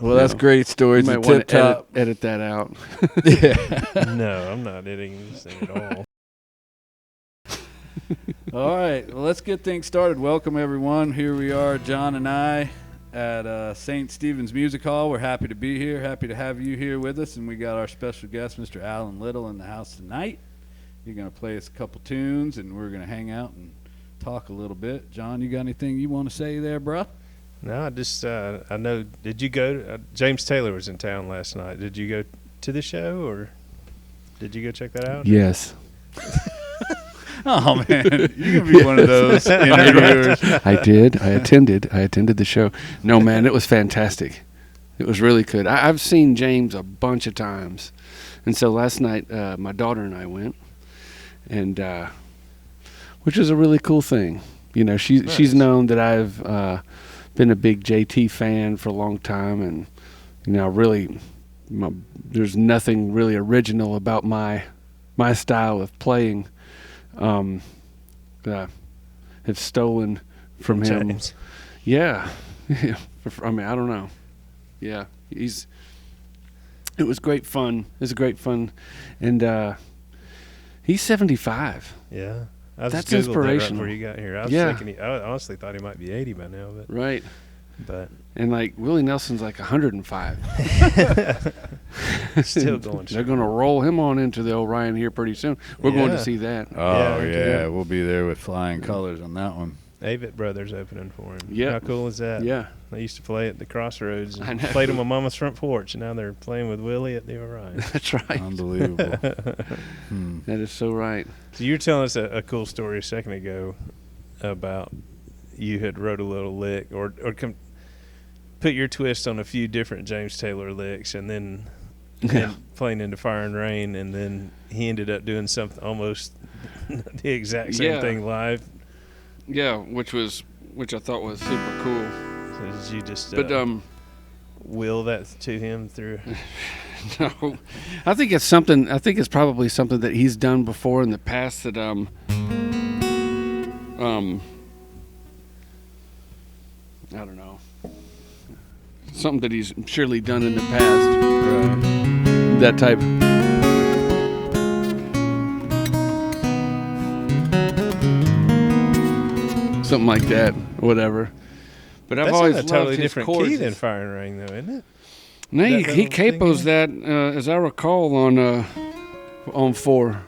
Well, that's great stories. You might want to edit that out. Yeah. No, I'm not editing this thing at all. All right. Well, let's get things started. Welcome, everyone. Here we are, John and I, at St. Stephen's Music Hall. We're happy to be here. Happy to have you here with us. And we got our special guest, Mr. Alan Little, in the house tonight. You're going to play us a couple tunes, and we're going to hang out and talk a little bit. John, you got anything you want to say there, bruh? No, I just, I know, did you go, James Taylor was in town last night. Did you go to the show, or did you go check that out? Yes. Oh, man. You're going to be one of those interviewers. I did. I attended the show. No, man, it was fantastic. It was really good. I've seen James a bunch of times. And so last night, my daughter and I went, and which is a really cool thing. You know, she's known that I've been a big JT fan for a long time, and you know, really, there's nothing really original about my style of playing. Have stolen from him. James. Yeah. I mean, I don't know. Yeah, it was great fun. It was great fun, and he's 75. Yeah. I That's just Googled that right inspirational. before you got here. I was thinking, I honestly thought he might be 80 by now, but Right. And like Willie Nelson's like 105. Still going. They're going to roll him on into the Orion here pretty soon. We're going to see that. Oh, Yeah. yeah. We'll be there with flying colors on that one. Avett Brothers opening for him. Yeah. How cool is that? Yeah. They used to play at the Crossroads. I And know. played on my mama's front porch, and now they're playing with Willie at the Orion. That's right. Unbelievable. That is so right. So you were telling us a cool story a second ago about you had wrote a little lick or put your twist on a few different James Taylor licks, and then playing into Fire and Rain, and then he ended up doing something almost the exact same thing live. Yeah, which I thought was super cool. So did you just will that to him through? No, I think it's something. I think it's probably something that he's done before in the past. That I don't know. Something that he's surely done in the past. That type. Something like that, or whatever. But I've That's always in a loved totally his different chords. key than Fire and Rain, though, isn't it? No, he little capos thing that, as I recall, on 4.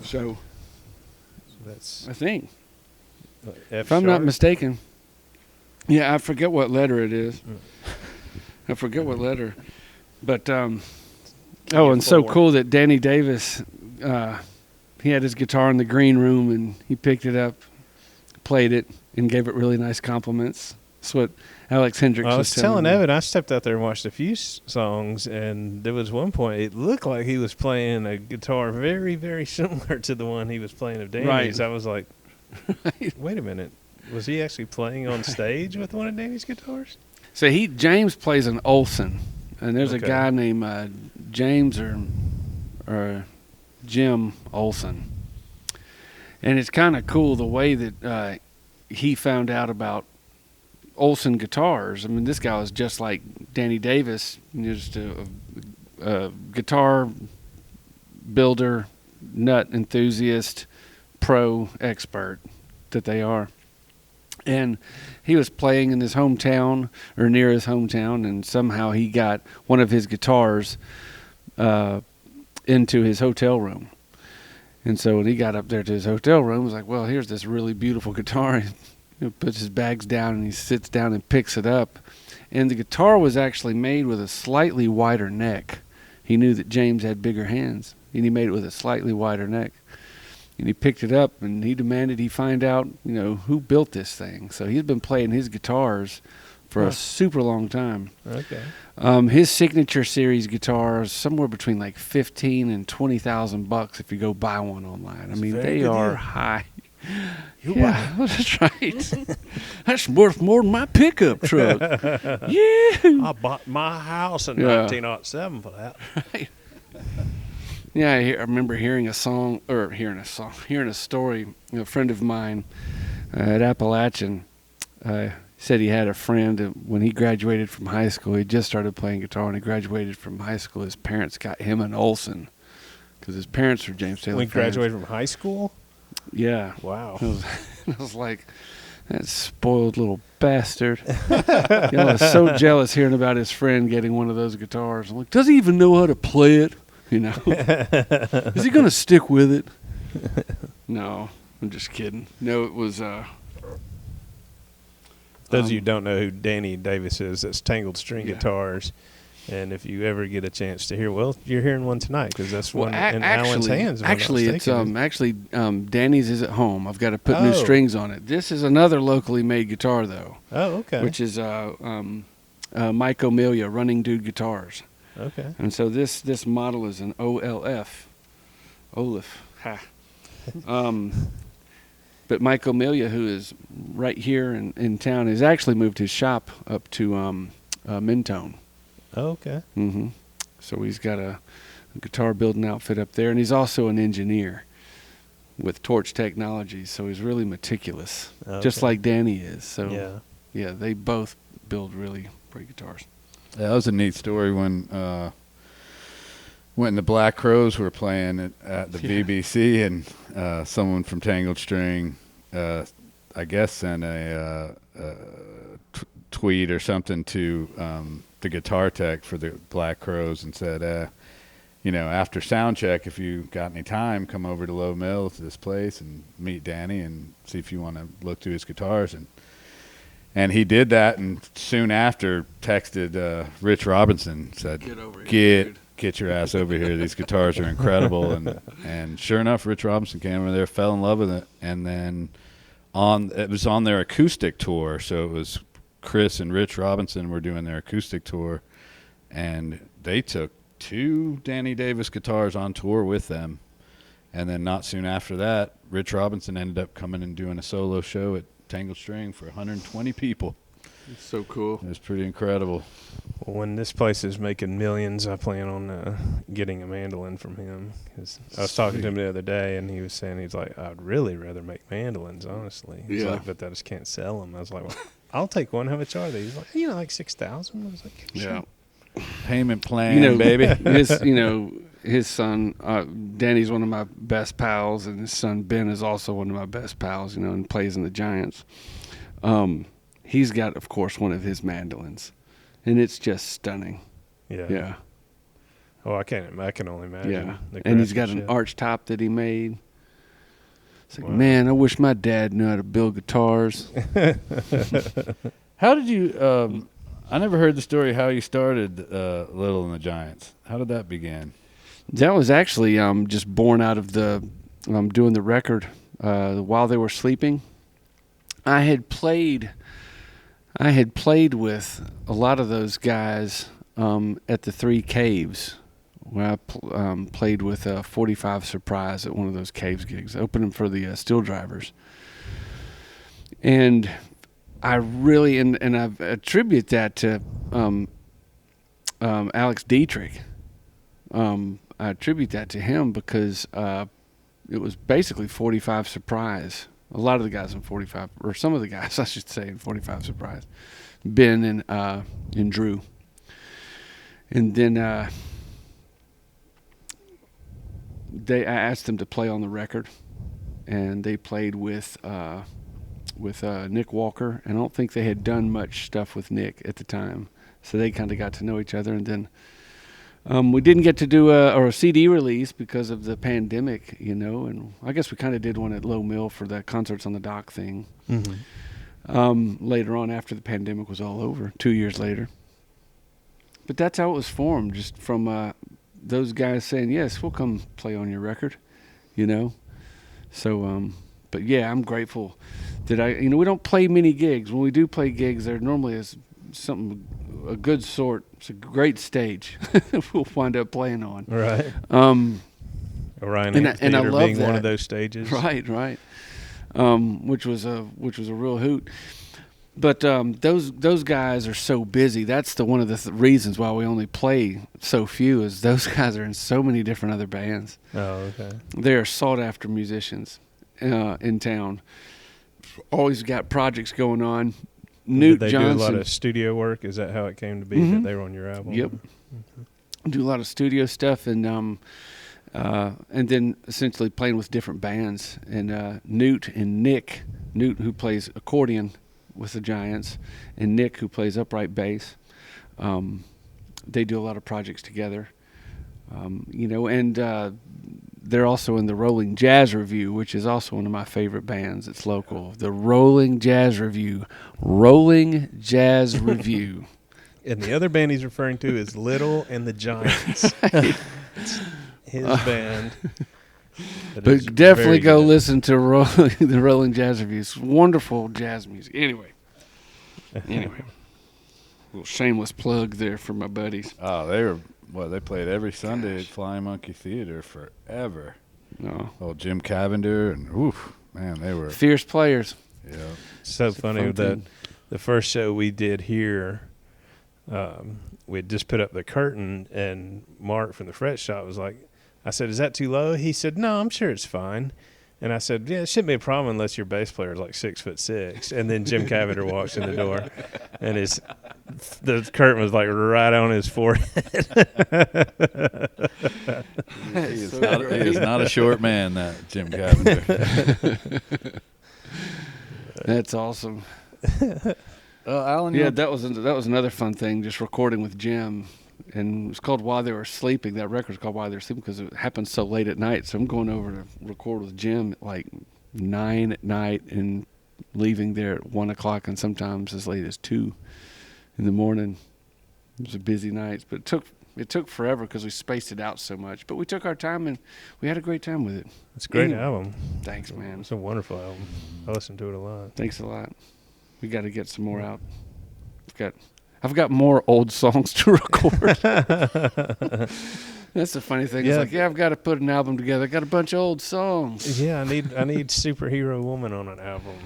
So That's I think, F if I'm not sharp. mistaken, yeah, I forget what letter it is. I forget what letter, but and so 4. cool that Danny Davis, he had his guitar in the green room and he picked it up, played it, and gave it really nice compliments. That's what Alex Hendricks I was telling me. Evan, I stepped out there and watched a few songs, and there was one point it looked like he was playing a guitar very, very similar to the one he was playing of Danny's. Right. I was like, wait a minute. Was he actually playing on stage with one of Danny's guitars? So James plays an Olson, and there's a Okay. guy named James or Jim Olson, and it's kind of cool the way that he found out about Olson guitars. I mean, this guy was just like Danny Davis, just a guitar builder, nut enthusiast, pro expert that they are. And he was playing in his hometown or near his hometown, and somehow he got one of his guitars into his hotel room. And so when he got up there to his hotel room, he was like, well, here's this really beautiful guitar. He puts his bags down and he sits down and picks it up. And the guitar was actually made with a slightly wider neck. He knew that James had bigger hands, and he made it with a slightly wider neck. And he picked it up, and he demanded he find out, who built this thing. So he's been playing his guitars for a super long time. Okay. His signature series guitar is somewhere between like $15,000 and $20,000 if you go buy one online. I mean, they are high. Yeah, that's right. That's worth more than my pickup truck. Yeah. I bought my house in 1907 for that. Right. Yeah, I remember hearing a story. A friend of mine at Appalachian, said he had a friend when he graduated from high school. He just started playing guitar when he graduated from high school. His parents got him an Olson because his parents were James Taylor When he fans. graduated from high school? Yeah. Wow. I was like, that spoiled little bastard. I was so jealous hearing about his friend getting one of those guitars. I'm like, does he even know how to play it? Is he going to stick with it? No, I'm just kidding. No, it was... Those of you who don't know who Danny Davis is, that's Tangled String Yeah. Guitars. And if you ever get a chance to hear, well, you're hearing one tonight because that's one in Alan's actually, hands. if I'm not Actually, it's mistaken. Danny's is at home. I've got to put new Oh. strings on it. This is another locally made guitar though, Oh, okay. which is Mike O'Melia Running Dude Guitars. Okay. And so this model is an OLF. Olaf. Ha. But Mike O'Melia, who is right here in town, has actually moved his shop up to Mentone. Oh, okay. Mm-hmm. So he's got a guitar building outfit up there, and he's also an engineer with Torch Technologies. So he's really meticulous, just Okay. like Danny is. So Yeah. they both build really great guitars. Yeah, that was a neat story when the Black Crowes were playing at the Yeah. BBC, and someone from Tangled String, I guess, sent a tweet or something to the guitar tech for the Black Crowes and said, after sound check, if you got any time, come over to Low Mill to this place and meet Danny and see if you want to look through his guitars. And he did that, and soon after texted Rich Robinson, said, Get over here, dude. Get your ass over here. These guitars are incredible. And sure enough, Rich Robinson came over there, fell in love with it, and then it was on their acoustic tour. So it was Chris and Rich Robinson were doing their acoustic tour, and they took 2 Danny Davis guitars on tour with them. And then not soon after that, Rich Robinson ended up coming and doing a solo show at Tangled String for 120 people. It's so cool. It was pretty incredible. Well, when this place is making millions, I plan on getting a mandolin from him. 'Cause I was talking to him the other day, and he was saying, he's like, I'd really rather make mandolins, honestly. He's Yeah. like, but I just can't sell them. I was like, well, I'll take one. How much are they? He's like, like 6,000. I was like, Yeah. Payment plan, baby. His son, Danny's one of my best pals, and his son Ben is also one of my best pals, and plays in the Giants. He's got, of course, one of his mandolins, and it's just stunning. Yeah. Yeah. Oh, I can only imagine. Yeah. the And he's got an craftsmanship. arch top that he made. It's like, Wow. man, I wish my dad knew how to build guitars. How did you? I never heard the story how you started Little and the Giants. How did that begin? That was actually just born out of the doing the record while they were sleeping. I had played with a lot of those guys at the Three Caves, where I played with 45 Surprise at one of those Caves gigs, opening for the Steel Drivers. And I really, and I attribute that to Alex Dietrich. I attribute that to him because it was basically 45 Surprise. A lot of the guys in 45, or some of the guys, I should say, in 45 Surprise. Ben and Drew. And then I asked them to play on the record, and they played with Nick Walker. And I don't think they had done much stuff with Nick at the time, so they kind of got to know each other. And then we didn't get to do a CD release because of the pandemic, and I guess we kind of did one at Low Mill for the Concerts on the Dock thing. Mm-hmm. Later on, after the pandemic was all over, 2 years later. But that's how it was formed, just from those guys saying, yes, we'll come play on your record, So, but yeah, I'm grateful that we don't play many gigs. When we do play gigs, there normally is a good sort. It's a great stage we'll wind up playing on. Right. Um, Orion and I Amphitheater love being one that. of those stages. Right. Which was a real hoot. But those guys are so busy. That's one of the reasons why we only play so few. Is those guys are in so many different other bands. Oh, okay. They are sought after musicians in town. Always got projects going on. Newt Did they Johnson. do a lot of studio work? Is that how it came to be that they were on your album? Yep. Do a lot of studio stuff, and then essentially playing with different bands. And Newt and Nick, Newt who plays accordion with the Giants, and Nick who plays upright bass. They do a lot of projects together, and they're also in the Rolling Jazz Review, which is also one of my favorite bands. It's local. The Rolling Jazz Review. Rolling Jazz Review. And the other band he's referring to is Little and the Giants. It's his band. But definitely go listen to the Rolling Jazz Review. It's wonderful jazz music. Anyway. Little shameless plug there for my buddies. Oh, they played every Sunday at Flying Monkey Theater forever. No. Oh, Jim Cavender and man, they were Fierce players. Yeah. So funny that the first show we did here, we had just put up the curtain, and Mark from the Fret Shop was like, I said, "Is that too low?" He said, "No, I'm sure it's fine." And I said, "Yeah, it shouldn't be a problem unless your bass player is like 6'6". And then Jim Cavender walks in the door, and the curtain was like right on his forehead. He is not a short man, that Jim Cavender. That's awesome. Alan, Yeah, that was another fun thing, just recording with Jim. And it was called While They Were Sleeping. That record's called While They Were Sleeping because it happened so late at night. So I'm going over to record with Jim at like 9 at night and leaving there at 1 o'clock and sometimes as late as 2 in the morning. It was a busy night, but it took forever because we spaced it out so much. But we took our time and we had a great time with it. It's a great album. Thanks, man. It's a wonderful album. I listen to it a lot. Thanks a lot. We got to get some more out. I've got more old songs to record. That's the funny thing. It's like, I've got to put an album together. I got a bunch of old songs. Yeah, I need Superhero Woman on an album.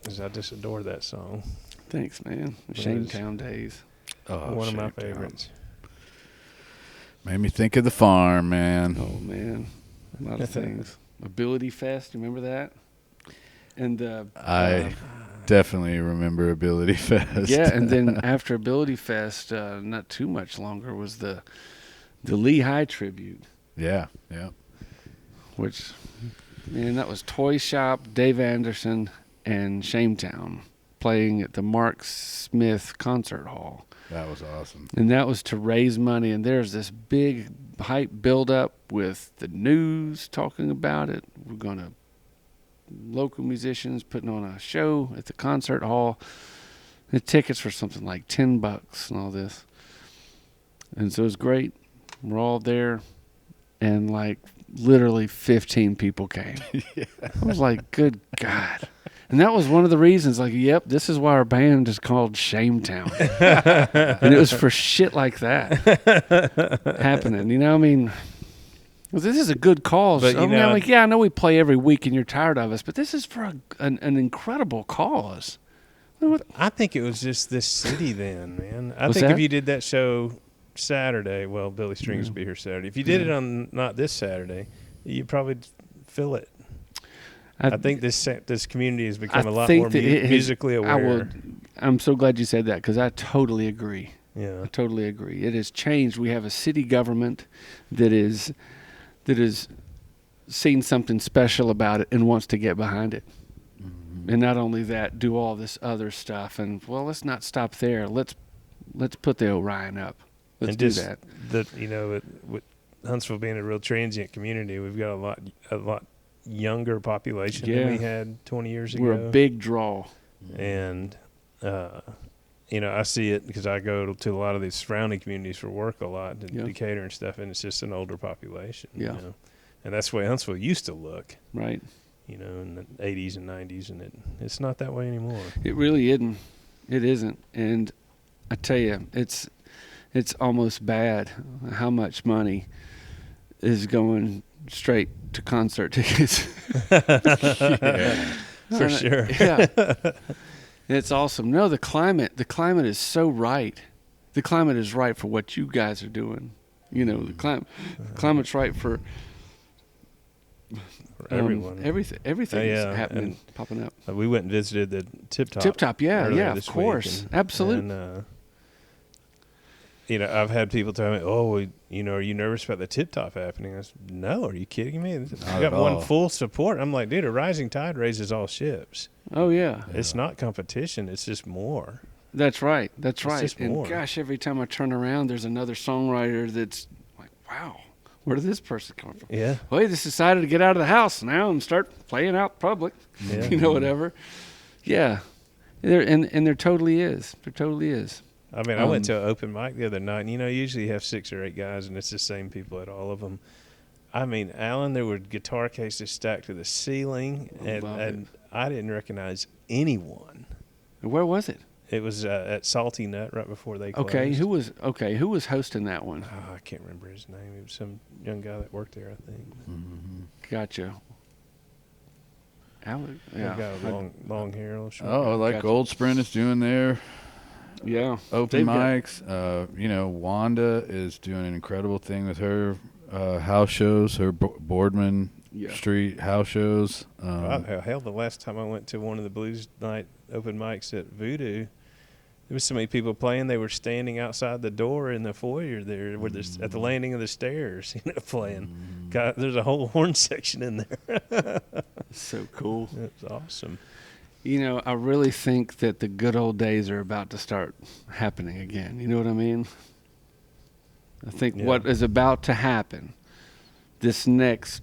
'Cause I just adore that song. Thanks, man. Shametown days. Oh, one of my favorites. Made me think of the farm, man. Oh, man. A lot of things. Ability Fest, you remember that? And I definitely remember Ability Fest. Yeah, and then after Ability Fest, not too much longer, was the Lehigh tribute. Yeah. Which, man, that was Toy Shop, Dave Anderson, and Shametown playing at the Mark Smith Concert Hall. That was awesome. And that was to raise money. And there's this big hype build-up with the news talking about it. We're going to local musicians putting on a show at the concert hall. The tickets were something like $10 and all this. And so it was great. We're all there. And like literally 15 people came. Yeah. I was like, good God. And that was one of the reasons, like, yep, this is why our band is called Shametown. And it was for shit like that happening. You know, I mean, well, this is a good cause. But, I know we play every week and you're tired of us, but this is for an incredible cause. I think it was just this city then, man. I What's think that? if you did that show Saturday, well, Billy Strings would be here Saturday. If you did it on not this Saturday, you'd probably fill it. I think this community has become a lot more musically aware. I'm so glad you said that because I totally agree. Yeah, I totally agree. It has changed. We have a city government that is seen something special about it and wants to get behind it. Mm-hmm. And not only that, do all this other stuff. And well, let's not stop there. Let's put the Orion up. Let's do that. With Huntsville being a real transient community, we've got a lot younger population than we had 20 years ago. We're a big draw. And I see it because I go to a lot of these surrounding communities for work a lot, in Decatur and stuff, and it's just an older population. Yeah. You know? And that's the way Huntsville used to look. Right. In the 80s and 90s, and it's not that way anymore. It really isn't. It isn't. And I tell you, it's almost bad how much money is going straight to concert tickets. For sure. Yeah. It's awesome. No, the climate is so right. The climate is right for what you guys are doing. The climate's right for everyone. Everything is Yeah, happening, and popping up. We went and visited the Tip Top. Tip Top, yeah, earlier of this course, week, absolutely. And, I've had people tell me, "Oh, well, are you nervous about the Tip Top happening?" I said, "No, are you kidding me? I got one full support." I'm like, "Dude, a rising tide raises all ships." Oh yeah, It's not competition; it's just more. That's right. It's just And more. gosh, every time I turn around, there's another songwriter that's like, wow, where did this person come from? Yeah, Well, he just decided to get out of the house now and start playing out public, yeah. whatever. Yeah, there totally is. There totally is. I mean, I went to an open mic the other night, and usually you have 6 or 8 guys, and it's the same people at all of them. I mean, Alan, there were guitar cases stacked to the ceiling, and I didn't recognize anyone. Where was it? It was at Salty Nut right before they closed. Who was hosting that one? Oh, I can't remember his name. It was some young guy that worked there, I think. Mm-hmm. Gotcha. Alex, He yeah. got long hair. Short Oh, hair. like Gotcha. Gold Sprint is doing their open They've got- mics. Wanda is doing an incredible thing with her house shows, her Boardman Street house shows. Hell, the last time I went to one of the Blues Night open mics at Voodoo, there was so many people playing. They were standing outside the door in the foyer there, where at the landing of the stairs, playing. God, there's a whole horn section in there. So cool. It's awesome. I really think that the good old days are about to start happening again. You know what I mean? I think what is about to happen, this next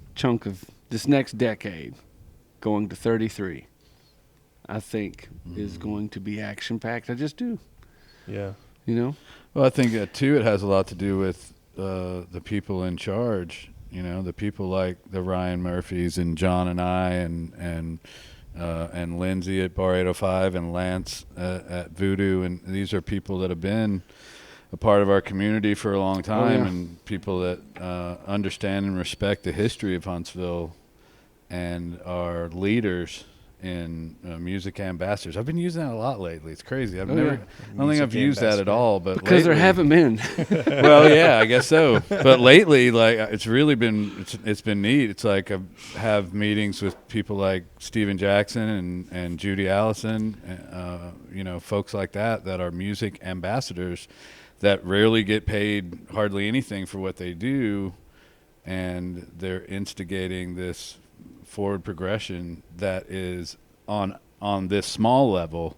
decade, going to 33, I think is going to be action-packed. I just do. Yeah. Well, I think too, it has a lot to do with the people in charge. The people like the Ryan Murphys and John and I and Lindsay at Bar 805 and Lance at Voodoo, and these are people that have been a part of our community for a long time, and people that understand and respect the history of Huntsville and are leaders in music ambassadors. I've been using that a lot lately. It's crazy. I don't think I've used that at all, but because there haven't been. Well, yeah, I guess so. But lately, like, it's really been it's been neat. It's like I have meetings with people like Steven Jackson and Judy Allison, folks like that are music ambassadors that rarely get paid hardly anything for what they do, and they're instigating this forward progression that is on this small level,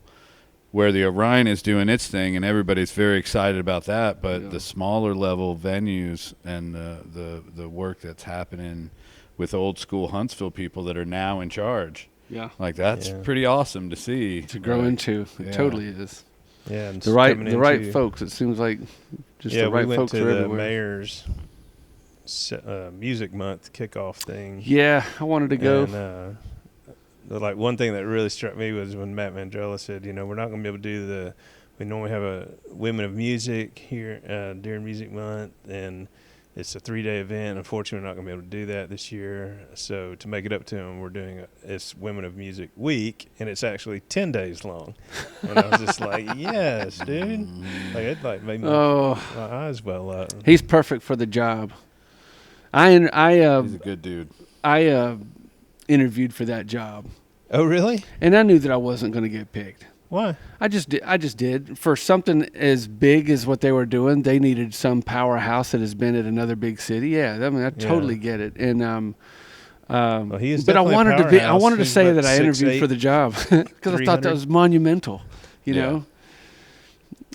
where the Orion is doing its thing and everybody's very excited about that, but the smaller level venues and the work that's happening with old school Huntsville people that are now in charge, like that's pretty awesome to see, to grow into. It totally is. Yeah, and the right folks. It seems like just the right we went folks to are the everywhere. Mayor's Music Month kickoff thing. Yeah, I wanted to go. And, like one thing that really struck me was when Matt Mandrella said, we're not going to be able to do we normally have a Women of Music here during Music Month, and it's a 3-day event. Unfortunately, we're not going to be able to do that this year. So to make it up to them, we're doing it's Women of Music Week, and it's actually 10 days long. And I was just like, yes, dude. Like it made my eyes well up. He's perfect for the job. He's a good dude. I interviewed for that job. Oh, really? And I knew that I wasn't going to get picked. Why? I just did. For something as big as what they were doing, they needed some powerhouse that has been at another big city. Yeah, I mean, I totally get it. And well, he is but I wanted to say that I 6'8", interviewed for the job because I thought that was monumental, know.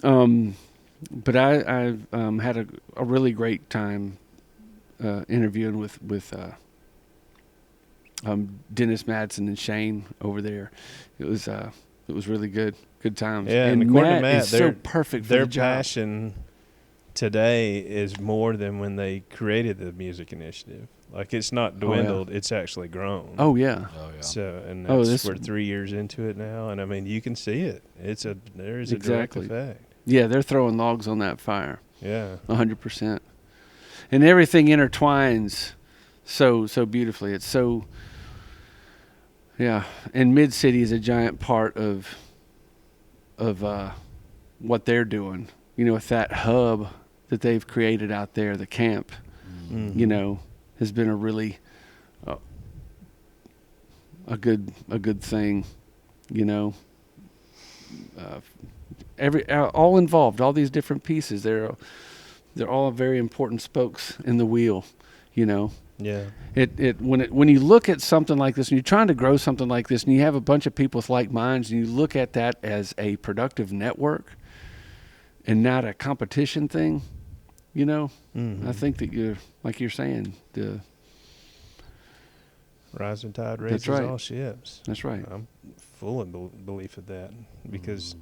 But I had a really great time interviewing with Dennis Madsen and Shane over there. It was really good times. Yeah, and Matt, according to Matt, is so perfect for their the job. passion today is more than when they created the music initiative. Like, it's not dwindled; it's actually grown. Oh yeah. So, and we're 3 years into it now, and I mean, you can see it. There is a direct effect. Yeah, they're throwing logs on that fire. Yeah, 100%, and everything intertwines so beautifully. It's so. Yeah, and Mid City is a giant part of what they're doing. With that hub that they've created out there, the camp. Has been a really a good thing, you know. All involved, all these different pieces. They're all very important spokes in the wheel, you know. Yeah. When you look at something like this, and you're trying to grow something like this, and you have a bunch of people with like minds, and you look at that as a productive network, and not a competition thing, you know. Mm-hmm. I think that you're saying, the rising tide raises all ships. That's right. I'm full of belief of that because.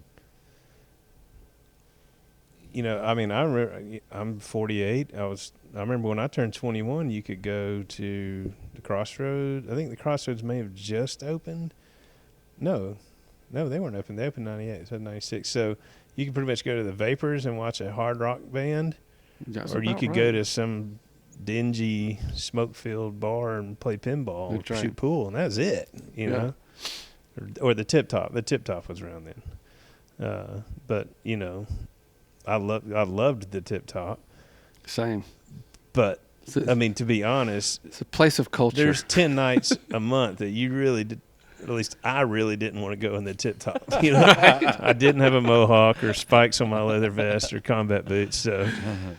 You know, I mean, I remember I'm 48. I remember when I turned 21, you could go to the Crossroads. I think the Crossroads may have just opened. No, they weren't open. They opened 98, so 96. So you could pretty much go to the Vapors and watch a hard rock band, or you could go to some dingy smoke-filled bar and play pinball, and shoot pool, and that was it. You know, or the Tip Top. The Tip Top was around then, but you know. I loved the Tip Top. Same. But, I mean, to be honest. It's a place of culture. There's 10 nights a month that you really did, at least I really didn't want to go in the Tip Top. You know, I didn't have a mohawk or spikes on my leather vest or combat boots. So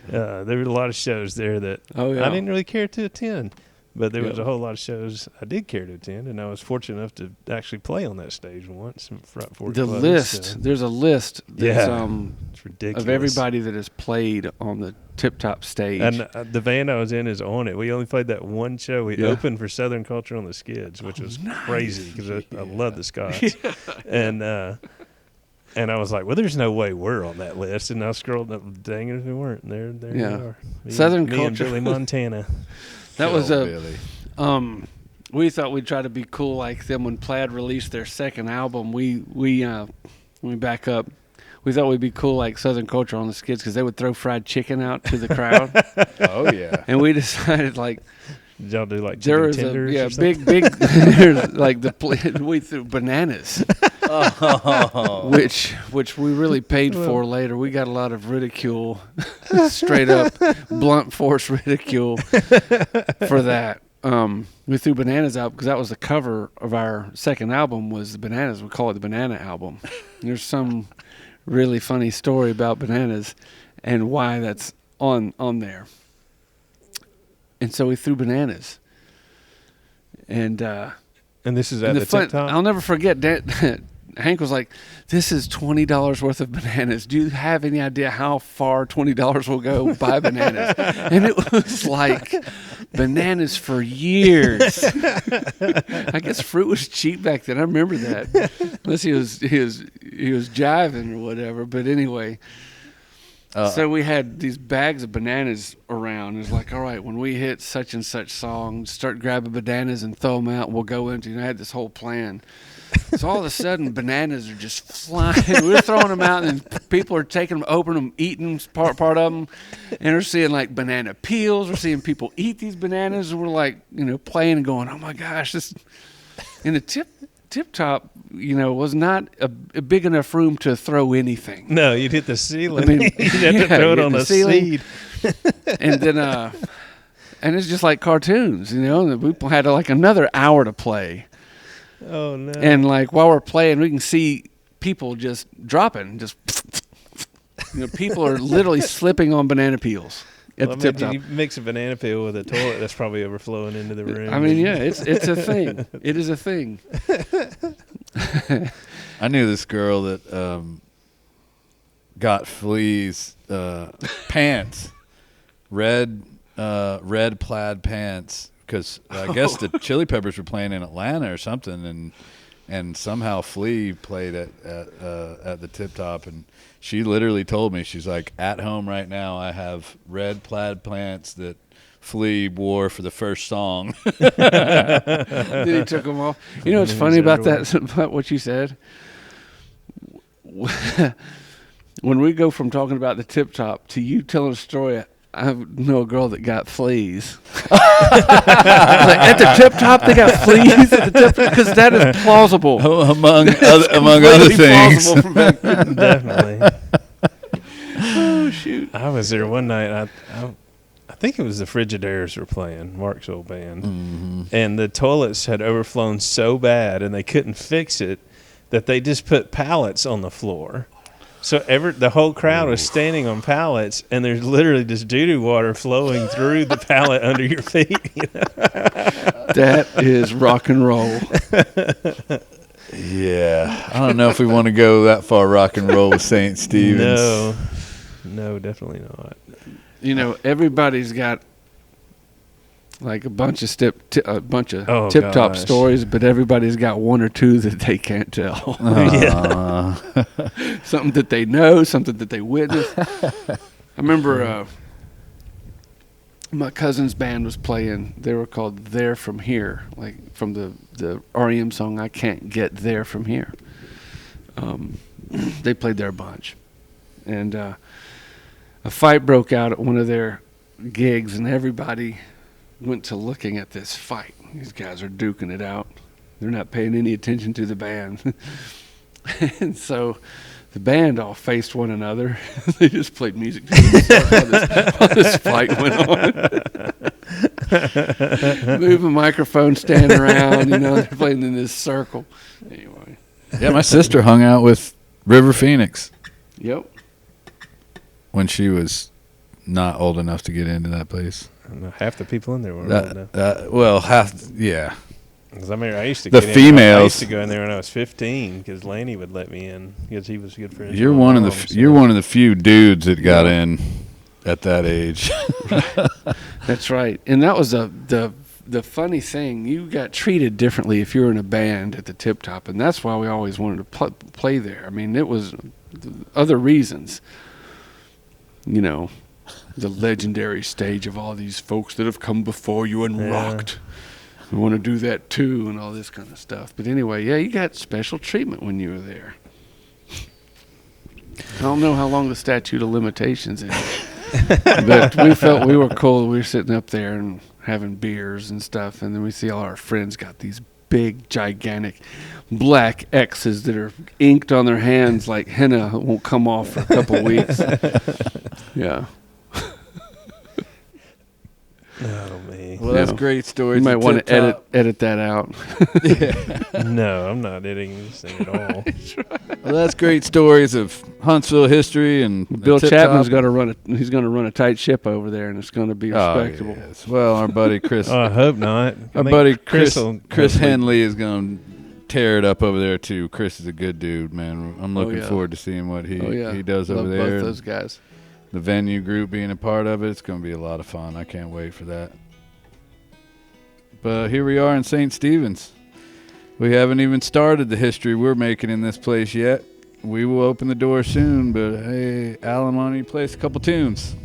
there were a lot of shows there that I didn't really care to attend. But there was a whole lot of shows I did care to attend, and I was fortunate enough to actually play on that stage once. There's a list that's, it's ridiculous. of everybody that has played on the Tip Top stage. And the band I was in is on it. We only played that one show. We opened for Southern Culture on the Skids, which was crazy because I love the Scots. And I was like, well, there's no way we're on that list. And I scrolled up, dang it, we weren't. There we are. Southern me Culture. and Billy Montana. That was we thought we'd try to be cool like them when Plaid released their second album. We back up. We thought we'd be cool like Southern Culture on the Skids because they would throw fried chicken out to the crowd. Oh yeah. And we decided like. Did y'all do like chicken tenders? Big. There's like we threw bananas, which we really paid for later. We got a lot of ridicule, straight up blunt force ridicule for that. We threw bananas out because that was the cover of our second album. Was the bananas? We call it the Banana Album. There's some really funny story about bananas and why that's on there. And so we threw bananas. And this is at the Tip Top? I'll never forget, Hank was like, this is $20 worth of bananas. Do you have any idea how far $20 will go buy bananas? And it was like bananas for years. I guess fruit was cheap back then. I remember that. Unless he was jiving or whatever. But anyway. So we had these bags of bananas around. It was like, all right, when we hit such and such song, start grabbing bananas and throw them out, and we'll go into. And I had this whole plan. So all of a sudden, bananas are just flying. We're throwing them out, and people are taking them, opening them, eating part of them. And we're seeing like banana peels. We're seeing people eat these bananas, and we're like, playing and going, oh my gosh, this. And the Tip Top, was not a big enough room to throw anything. No, you'd hit the ceiling. I mean, you'd have to throw it on a seed. And then, and it's just like cartoons, We had like another hour to play. Oh no! And like while we're playing, we can see people just dropping, people are literally slipping on banana peels. At the Tip Top. You mix a banana peel with a toilet, that's probably overflowing into the room. I mean, it's a thing. It is a thing. I knew this girl that got Flea's pants, red plaid pants, because I guess the Chili Peppers were playing in Atlanta or something, and somehow Flea played at the Tip Top, and she literally told me, she's like, at home right now I have red plaid pants that Flea wore for the first song. Then he took them off. You know what's funny about that, about what you said? When we go from talking about the Tip Top to you telling a story, I know a girl that got fleas. Like, at the Tip Top, they got fleas at the Tip Top, because that is plausible. Among other things. Definitely. Oh shoot! I was there one night. I think it was the Frigidaires were playing, Mark's old band. Mm-hmm. And the toilets had overflown so bad and they couldn't fix it that they just put pallets on the floor. So the whole crowd was standing on pallets, and there's literally just doo-doo water flowing through the pallet under your feet. That is rock and roll. Yeah, I don't know if we want to go that far rock and roll with St. Stephen's. No, definitely not. You know, everybody's got like a bunch of tip-top stories, but everybody's got one or two that they can't tell. Something that they know, something that they witnessed. I remember my cousin's band was playing. They were called There From Here, like from the REM song I Can't Get There From Here. They played there a bunch. And a fight broke out at one of their gigs, and everybody went to looking at this fight. These guys are duking it out. They're not paying any attention to the band. And so the band all faced one another. They just played music while this fight went on. Moving microphones, standing around, they're playing in this circle. Anyway. Yeah, my sister hung out with River Phoenix. Yep. When she was not old enough to get into that place. I don't know, half the people in there were old enough. Yeah. Because I used to the females. I used to go in there when I was 15 because Laney would let me in because he was good friends. You're one of the few dudes that got in at that age. That's right, and that was the funny thing. You got treated differently if you were in a band at the Tip Top, and that's why we always wanted to play there. I mean, it was other reasons. The legendary stage of all these folks that have come before you and rocked. We want to do that too and all this kind of stuff. But anyway, you got special treatment when you were there. I don't know how long the statute of limitations is. But we felt we were cool. We were sitting up there and having beers and stuff. And then we see all our friends got these big, gigantic black X's that are inked on their hands like henna. It won't come off for a couple weeks. Yeah. Oh, man. Well, that's great stories. You might want to edit that out. No, I'm not editing this thing at all. Well, that's great stories of Huntsville history and Bill Chapman's going to run he's going to run a tight ship over there, and it's going to be respectable. Yes. Well, our buddy Chris. I hope not. Our buddy Chris Henley is going to tear it up over there too. Chris is a good dude, man. I'm looking forward to seeing what he does over there. Both those guys. The venue group being a part of it, it's going to be a lot of fun. I can't wait for that. But here we are in St. Stephen's. We haven't even started the history we're making in this place yet. We will open the door soon, but hey, Alan, why don't you play us a couple tunes?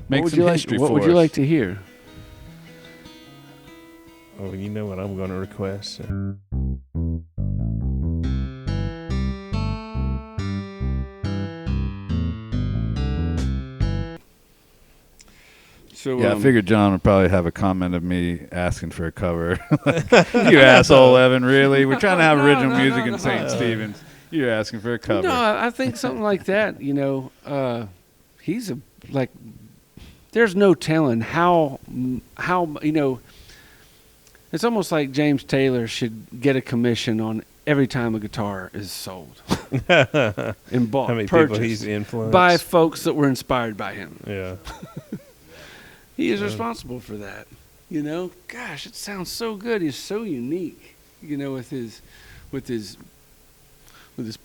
Make some history for us. What would you like to hear? Oh, you know what I'm going to request? So, I figured John would probably have a comment of me asking for a cover. You asshole, Evan, really? We're trying to have original music in St. Stephen's. You're asking for a cover. No, I think something like that, he's there's no telling how it's almost like James Taylor should get a commission on every time a guitar is sold and bought, how many purchased people he's influenced by folks that were inspired by him. Yeah. He is responsible for that. Gosh, it sounds so good. He's so unique, with his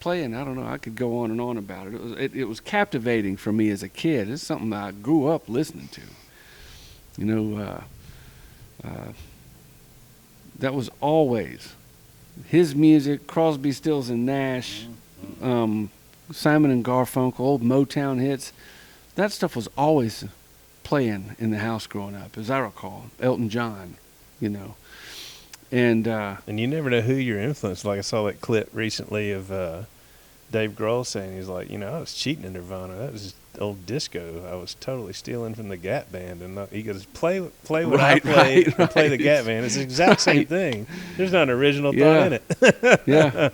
playing. I don't know. I could go on and on about it. It was captivating for me as a kid. It's something that I grew up listening to. That was always his music. Crosby, Stills, and Nash, Simon and Garfunkel, old Motown hits. That stuff was always playing in the house growing up, as I recall. Elton John, and you never know who you're influenced. Like I saw that clip recently of Dave Grohl saying he's like, I was cheating in Nirvana. That was just old disco. I was totally stealing from the Gap Band, and he goes, play what I played, and play the Gap Band. It's the exact same thing. There's not an original thought in it. Yeah,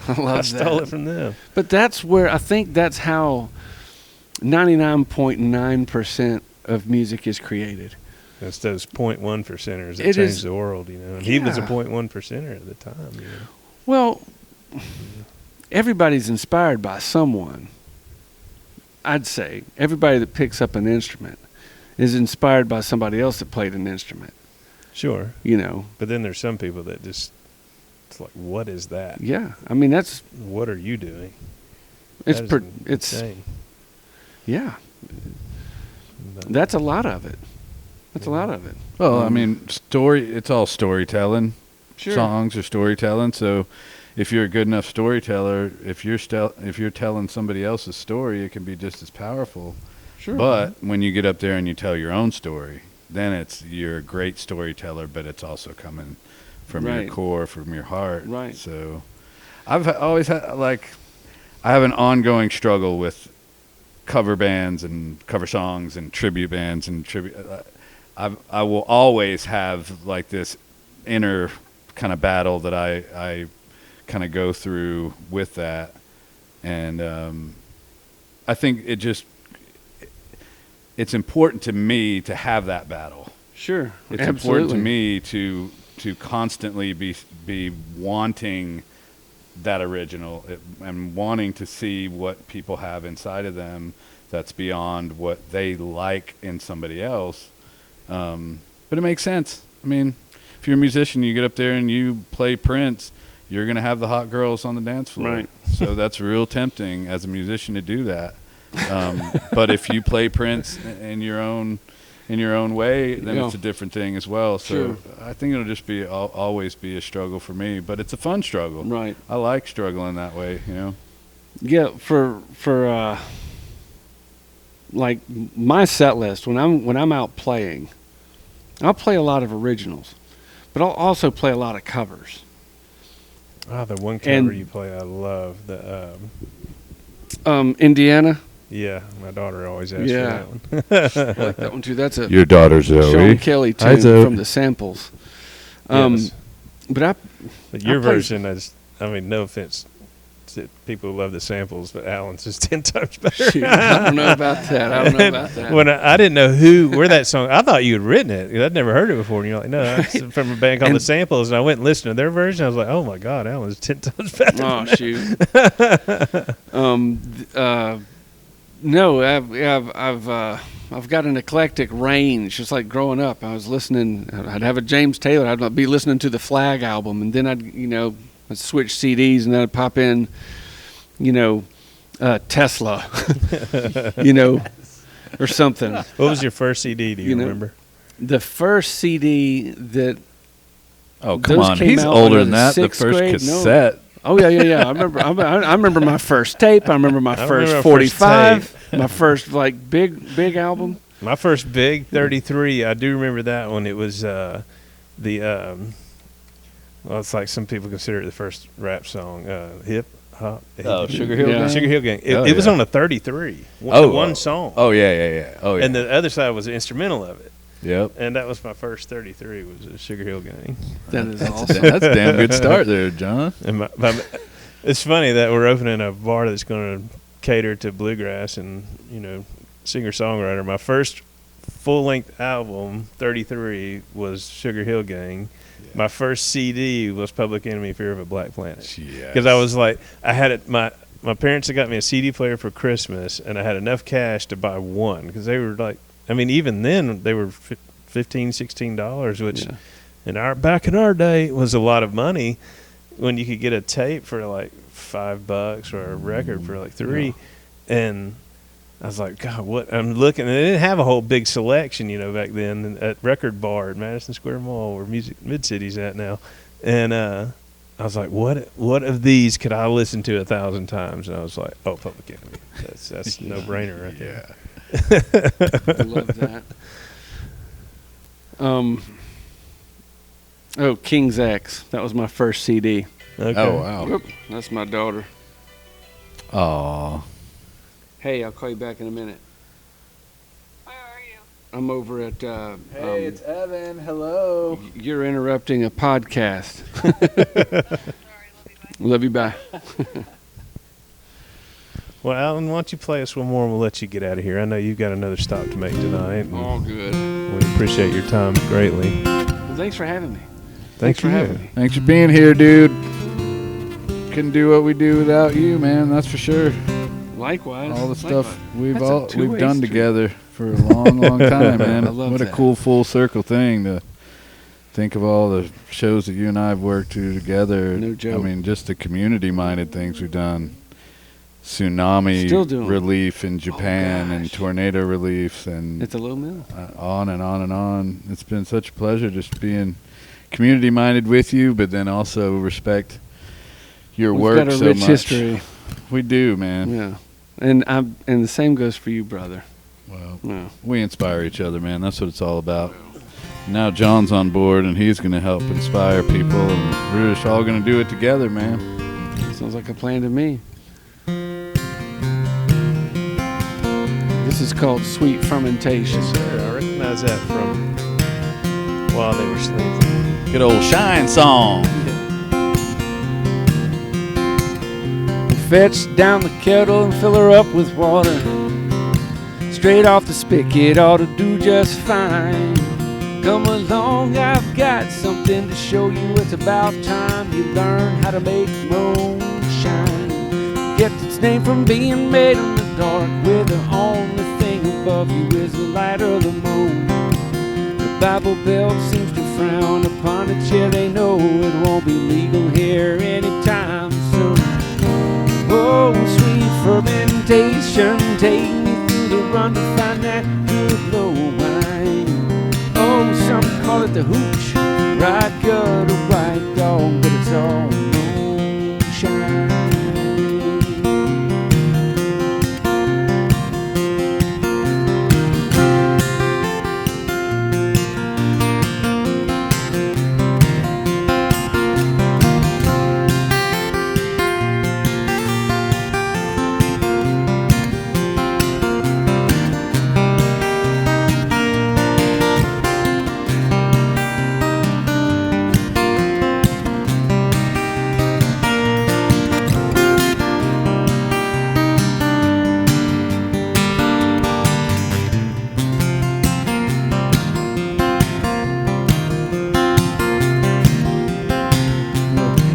I stole it from them. But that's where I think that's how 99.9% of music is created. It's those 0.1 percenters that It changed is- the world, you know. And he was a Yeah. 0.1 percenter at the time, you know. Well, everybody's inspired by someone. I'd say everybody that picks up an instrument is inspired by somebody else that played an instrument. Sure. You know, But then there's some people that just, it's like, what is that? yeah. I mean, that's What are you doing? it's That is it's insane. yeah. But- That's a lot of it. That's a lot of it. Well, I mean, it's all storytelling. Sure. Songs are storytelling. So if you're a good enough storyteller, if you're telling somebody else's story, it can be just as powerful. Sure. But when you get up there and you tell your own story, then you're a great storyteller, but it's also coming from your Right. core, from your heart. Right. So I've always had, I have an ongoing struggle with cover bands and cover songs and tribute bands and tribute. I will always have like this inner kind of battle that I kind of go through with that, and I think it's important to me to have that battle. Sure. It's Absolutely. important to me to constantly be wanting that original and wanting to see what people have inside of them that's beyond what they like in somebody else. But it makes sense. I mean, if you're a musician, you get up there and you play Prince, you're going to have the hot girls on the dance floor. Right. So that's real tempting as a musician to do that. But if you play Prince in your own way, then Yeah. it's a different thing as well. So Sure. I think it'll just always be a struggle for me, but it's a fun struggle. Right. I like struggling that way, you know. Yeah, for like my set list when I'm out playing, I'll play a lot of originals, but I'll also play a lot of covers. the one cover And- you play, I love. Indiana, Yeah, my daughter always asks Yeah. for that one. I like that one too. That's a Your daughter Sean Kelly Hi, tune Zoe. from the samples. Yes. But But your I play- version is, I mean, no offense to people who love the samples, but Alan's is 10 times better. shoot, I don't know about that. I don't know about that. When I didn't know where that song, I thought you had written it. I'd never heard it before. And you're like, no, that's from a band called And- The Samples. And I went and listened to their version. I was like, oh my God, Alan's 10 times better. Oh shoot. No, I've got an eclectic range. Just like growing up, I was listening. I'd have a James Taylor. I'd be listening to the Flag album, and then I'd switch CDs, and then I'd pop in, Tesla, or something. What was your first CD? Do you remember? The first CD that. Oh, come Those on. came He's out when older I was than in that. The sixth first grade? No. cassette. Oh yeah. I remember. I remember my first tape. I remember my I first remember my 45. first My first big album. My first big 33, I do remember that one. It was well, it's like some people consider it the first rap song, hip hop. Oh, Sugar Hill Yeah. Gang? Sugar Hill Gang. It, Oh, it was yeah. on a 33. One song. Oh, yeah. Oh, yeah. And the other side was the instrumental of it. Yep. And that was my first 33 was a Sugar Hill Gang. That is awesome. That's a damn good start there, John. And it's funny that we're opening a bar that's going to cater to bluegrass and, singer-songwriter. My first full-length album, 33, was Sugar Hill Gang. Yeah. My first CD was Public Enemy, Fear of a Black Planet. Yes. Because I was like, I had it, my parents had got me a CD player for Christmas, and I had enough cash to buy one. Because they were like, I mean, even then, they were $15, $16, which back in our day was a lot of money when you could get a tape for like $5 or a record for like $3. And I was like, God, what? I'm looking, and they didn't have a whole big selection, back then at Record Bar at Madison Square Mall, where Mid-City's at now. And I was like, what of these could I listen to 1,000 times? And I was like, oh, Public Enemy. That's no brainer right there. Yeah. I love that. King's X. That was my first CD. Okay. Oh, wow. Whoop, that's my daughter. Oh. Hey, I'll call you back in a minute. Where are you? I'm over at. Hey, it's Evan. Hello. You're interrupting a podcast. Sorry, love you, bye. Love you. Bye. Well, Alan, why don't you play us one more and we'll let you get out of here. I know you've got another stop to make tonight. All good. We appreciate your time greatly. Well, thanks for having me. Thanks for having me. Thanks for being here, dude. Couldn't do what we do without you, man. That's for sure. Likewise. All the stuff That's a two-way we've done street. together for a long, long time, man. I love What a that. cool full circle thing to think of all the shows that you and I have worked to together. No joke. I mean, just the community-minded things we've done. Tsunami Still doing. relief in Japan and gosh. tornado relief and At the Low Mill. on and on and on. It's been such a pleasure just being community-minded with you, but then also respect your We've work got a so rich much. history. We do, man. Yeah. And the same goes for you, brother. Well, Yeah. we inspire each other, man. That's what it's all about. Now John's on board, and he's going to help inspire people, and we're just all going to do it together, man. Sounds like a plan to me. This is called Sweet Fermentation. Yes, sir. I recognize that from while they were sleeping. Good old Shine song. Fetch down the kettle and fill her up with water. Straight off the spigot ought to do just fine. Come along, I've got something to show you. It's about time you learn how to make moonshine. Gets its name from being made in the dark, where the only thing above you is the light of the moon. The Bible Belt seems to frown upon it, yeah, they know it won't be legal here anytime soon. Oh, sweet fermentation, take me through the run to find that good low wine. Oh, some call it the hooch, right gut or white dog, but it's all moonshine.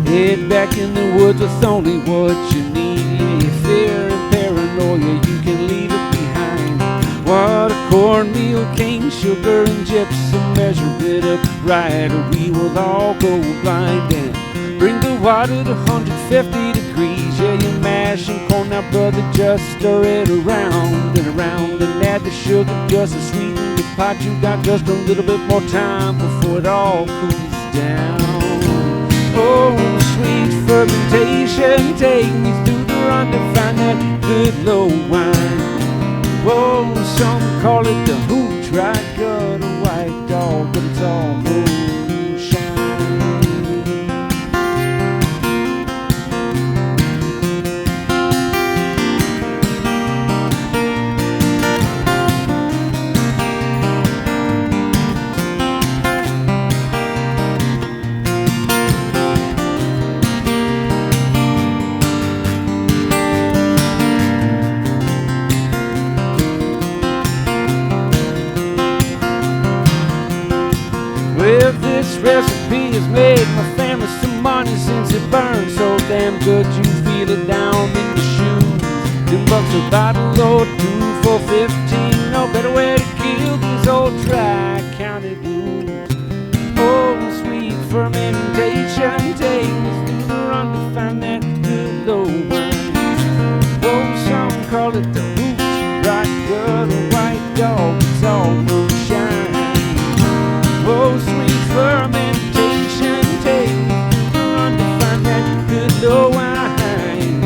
Head back in the woods with only what you need. Fear and paranoia, you can leave it behind. Water, cornmeal, cane sugar, and gypsum, measure it up right, or we will all go blind. And bring the water to 150 degrees. Yeah, you're mashing corn now, brother, just stir it around and around. And add the sugar just to sweeten the pot. You got just a little bit more time before it all cools down. Oh, sweet fermentation, take me through the run to find that good low wine. Whoa, some call it the hooch, right gut or white dog, but it's all moonshine. Well, this recipe has made my family some money since it burned so damn good you feel it down in your shoes. $10 a bottle or two for 15. No better way to kill these old tri-county blues. Oh, sweet fermentation, take me through the run to find that good low wine. Oh, some call it the hooch, right gut or white dog, it's all moonshine. Oh, sweet fermentation, take me through the run to find that good low wine.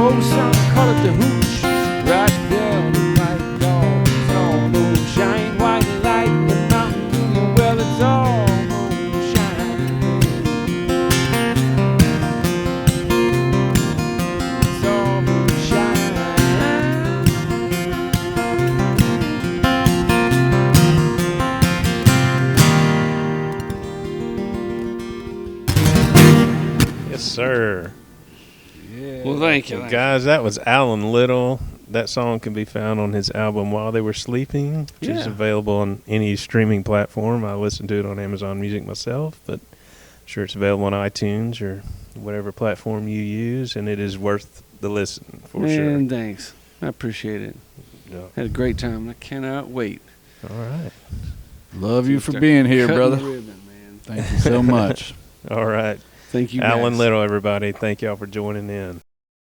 Oh, some call it the hooch, right gut or white dog, it's all moonshine. White light, the mountain dew, well, it's all moonshine. It's all moonshine. Yes, sir. Yeah. Well, thank you. Well, guys, that was Alan Little. That song can be found on his album While They Were Sleeping, which is Yeah. available on any streaming platform. I listened to it on Amazon Music myself, but I'm sure it's available on iTunes or whatever platform you use, and it is worth the listen for Man, thanks. I appreciate it. sure. Had a great time. I cannot wait. All right. Love you for Start being here, cutting brother. the ribbon, man. Thank you so much. All right. Thank you, Alan guys. Little, everybody. Thank y'all for joining in.